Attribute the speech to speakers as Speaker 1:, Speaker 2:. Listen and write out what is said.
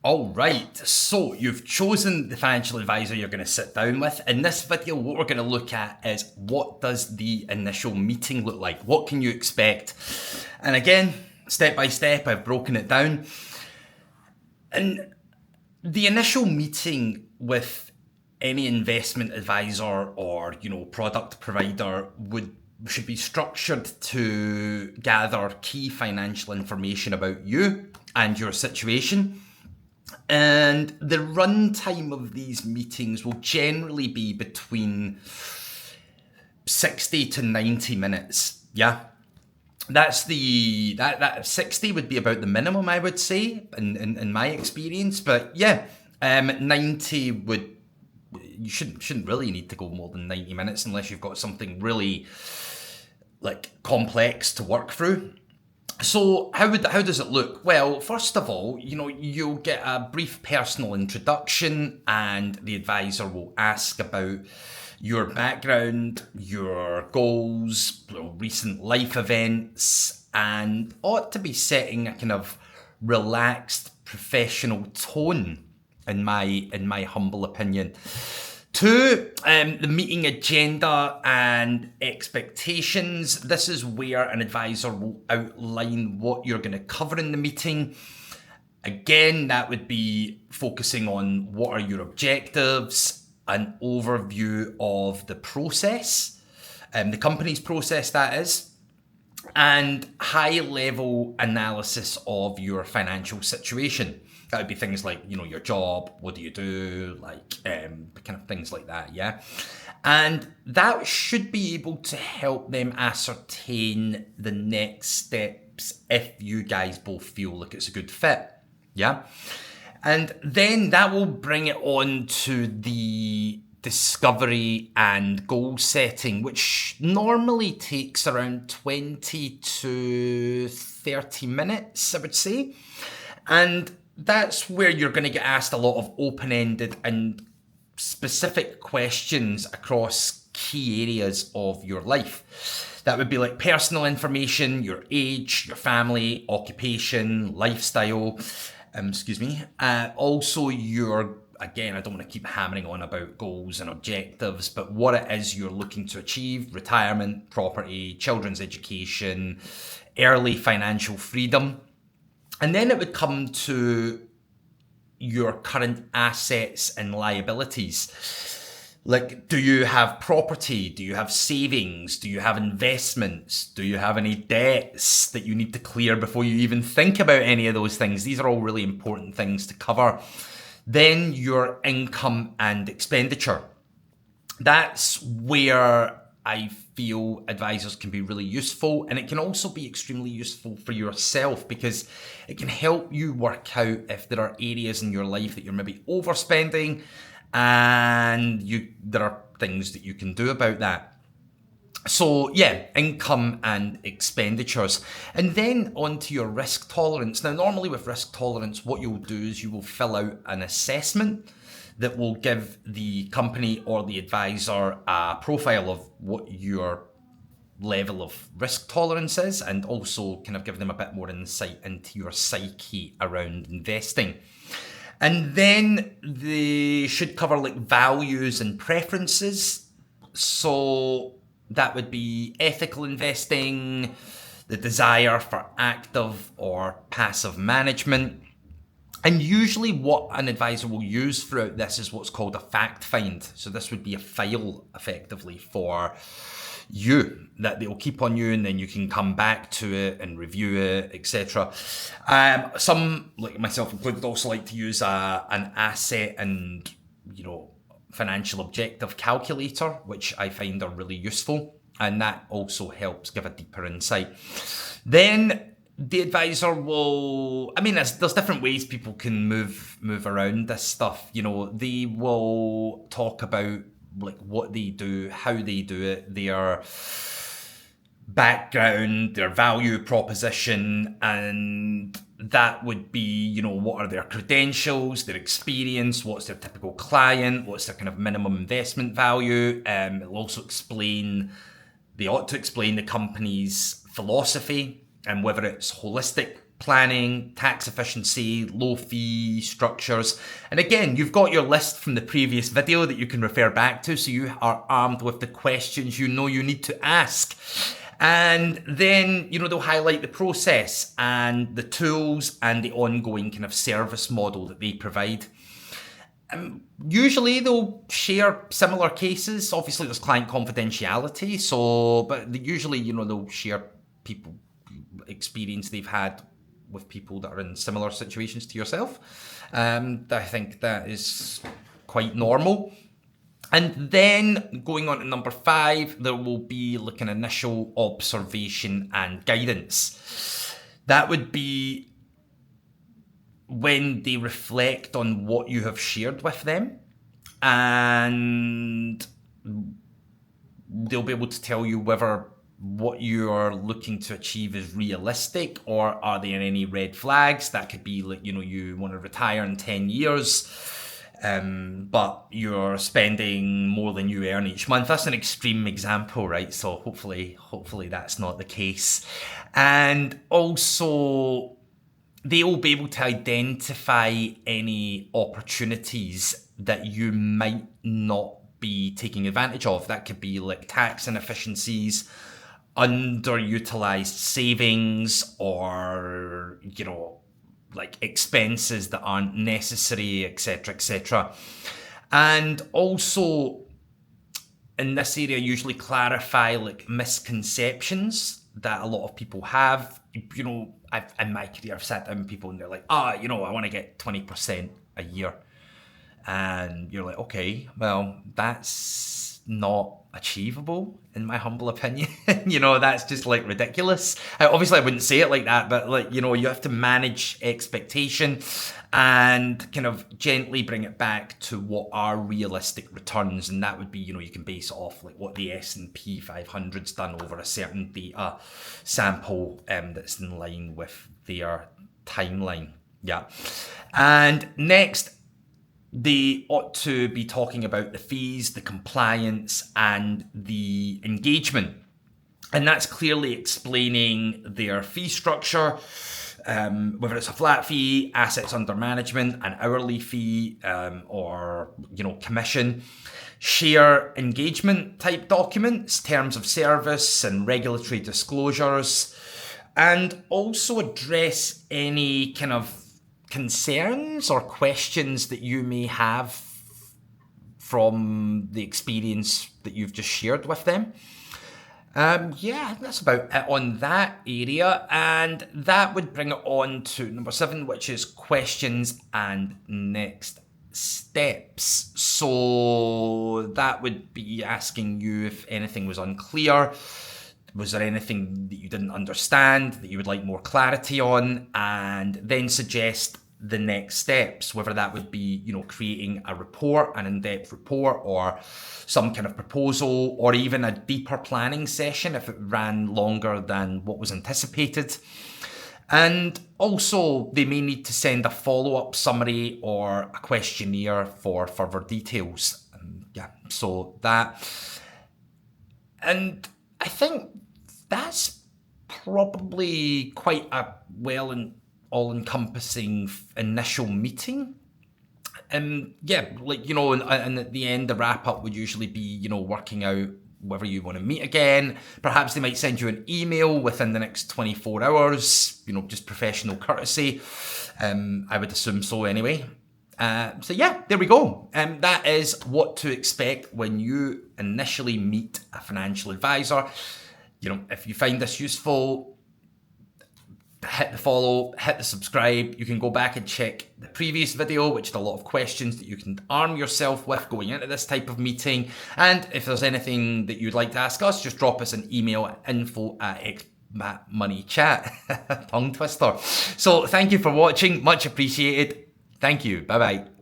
Speaker 1: All right, so you've chosen the financial advisor you're going to sit down with. In this video, what we're going to look at is what does the initial meeting look like? What can you expect? And again, step by step, I've broken it down. And the initial meeting with any investment advisor or, product provider should be structured to gather key financial information about you and your situation. And the run time of these meetings will generally be between 60 to 90 minutes. Yeah. That's that 60 would be about the minimum, I would say, in my experience. But yeah, 90 you shouldn't really need to go more than 90 minutes unless you've got something really complex to work through. So how does it look? Well, first of all, you'll get a brief personal introduction, and the advisor will ask about your background, your goals, recent life events, and ought to be setting a kind of relaxed professional tone, in my humble opinion. 2, the meeting agenda and expectations. This is where an advisor will outline what you're going to cover in the meeting. Again, that would be focusing on what are your objectives, an overview of the process, the company's process that is, and high-level analysis of your financial situation. That would be things like, your job, what do you do, kind of things like that, yeah? And that should be able to help them ascertain the next steps if you guys both feel like it's a good fit, yeah? And then that will bring it on to the discovery and goal setting, which normally takes around 20 to 30 minutes, I would say. And that's where you're going to get asked a lot of open-ended and specific questions across key areas of your life. That would be like personal information, your age, your family, occupation, lifestyle, also again, I don't want to keep hammering on about goals and objectives, but what it is you're looking to achieve: retirement, property, children's education, early financial freedom. And then it would come to your current assets and liabilities. Like, do you have property? Do you have savings? Do you have investments? Do you have any debts that you need to clear before you even think about any of those things? These are all really important things to cover. Then your income and expenditure. That's where I feel advisors can be really useful, and it can also be extremely useful for yourself because it can help you work out if there are areas in your life that you're maybe overspending, and there are things that you can do about that. So yeah, income and expenditures. And then onto your risk tolerance. Now, normally with risk tolerance, what you'll do is you will fill out an assessment that will give the company or the advisor a profile of what your level of risk tolerance is, and also kind of give them a bit more insight into your psyche around investing. And then they should cover values and preferences. So that would be ethical investing, the desire for active or passive management. And usually what an advisor will use throughout this is what's called a fact find. So this would be a file, effectively, for you that they'll keep on you, and then you can come back to it and review it, etc. Some, like myself included, also like to use an asset and financial objective calculator, which I find are really useful, and that also helps give a deeper insight. Then the advisor will, there's different ways people can move around this stuff. They will talk about what they do, how they do it, their background, their value proposition, and that would be, what are their credentials, their experience, what's their typical client, what's their kind of minimum investment value. It'll also they ought to explain the company's philosophy and whether it's holistic planning, tax efficiency, low fee structures. And again, you've got your list from the previous video that you can refer back to, so you are armed with the questions you know you need to ask. And then, they'll highlight the process and the tools and the ongoing kind of service model that they provide. Usually they'll share similar cases. Obviously there's client confidentiality, but usually, they'll share people experience they've had with people that are in similar situations to yourself. I think that is quite normal. And then going on to number 5, there will be like an initial observation and guidance. That would be when they reflect on what you have shared with them, and they'll be able to tell you whether what you are looking to achieve is realistic, or are there any red flags. That could be like, you want to retire in 10 years, but you're spending more than you earn each month. That's an extreme example, right? So hopefully that's not the case. And also, they will be able to identify any opportunities that you might not be taking advantage of. That could be like tax inefficiencies, underutilized savings, or, like expenses that aren't necessary, etc., etc. And also, in this area, usually clarify like misconceptions that a lot of people have. In my career, I've sat down with people and they're like, I want to get 20% a year. And you're like, okay, well, that's not achievable in my humble opinion. That's just like ridiculous. Obviously I wouldn't say it like that, but like, you have to manage expectation and kind of gently bring it back to what are realistic returns. And that would be, you can base it off like what the S&P 500's done over a certain data sample that's in line with their timeline. Yeah. And next, they ought to be talking about the fees, the compliance, and the engagement. And that's clearly explaining their fee structure, whether it's a flat fee, assets under management, an hourly fee, or, commission. Share engagement type documents, terms of service, and regulatory disclosures. And also address any kind of concerns or questions that you may have from the experience that you've just shared with them. That's about it on that area. And that would bring it on to number 7, which is questions and next steps. So that would be asking you if anything was unclear. Was there anything that you didn't understand that you would like more clarity on? And then suggest the next steps, whether that would be, creating a report, an in-depth report, or some kind of proposal, or even a deeper planning session if it ran longer than what was anticipated. And also, they may need to send a follow-up summary or a questionnaire for further details. So that. And I think that's probably quite a well and all-encompassing initial meeting. And at the end, the wrap-up would usually be, working out whether you want to meet again. Perhaps they might send you an email within the next 24 hours, just professional courtesy. I would assume so anyway. There we go. That is what to expect when you initially meet a financial advisor. If you find this useful, hit the follow, hit the subscribe. You can go back and check the previous video, which had a lot of questions that you can arm yourself with going into this type of meeting. And if there's anything that you'd like to ask us, just drop us an email at info@xmatmoneychat. Tongue twister. So thank you for watching. Much appreciated. Thank you. Bye-bye.